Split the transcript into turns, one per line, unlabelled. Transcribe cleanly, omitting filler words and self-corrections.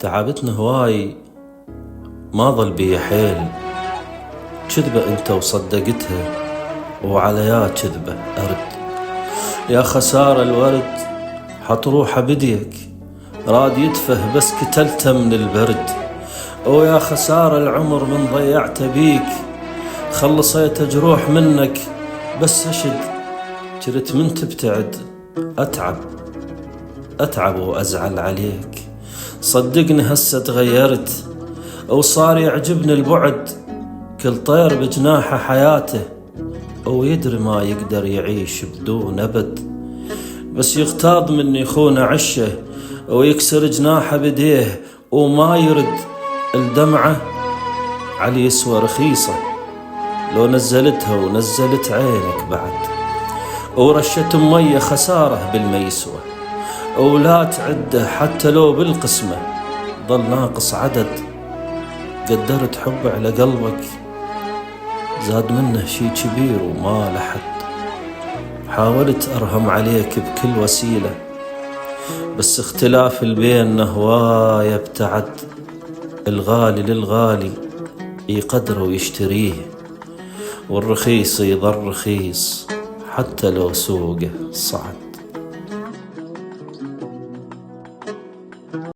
تعبتنا هواي ما ظل بي حيل، كذبة انت وصدقتها وعلى يا كذبة أرد. يا خسارة الورد حط روحه بديك، راد يتفه بس كتلته من البرد. ويا خسارة العمر من ضيعته بيك، خلصيت جروح منك بس أشد. جرت من تبتعد أتعب وأزعل عليك، صدقني هسه تغيرت وصار يعجبني البعد. كل طير بجناحه حياته ويدري ما يقدر يعيش بدون أبد، بس يغتاظ من يخون عشه ويكسر جناحه بديه وما يرد. الدمعة علي يسوى رخيصة لو نزلتها ونزلت عينك بعد، ورشة مية خسارة بالميسوى ولا تعده حتى لو بالقسمة ظل ناقص عدد. قدرت حب على قلبك زاد منه شي كبير وما لحد، حاولت أرهم عليك بكل وسيلة بس اختلاف البين هواية ابتعد. الغالي للغالي يقدره ويشتريه، والرخيص يظل رخيص حتى لو سوقه صعد.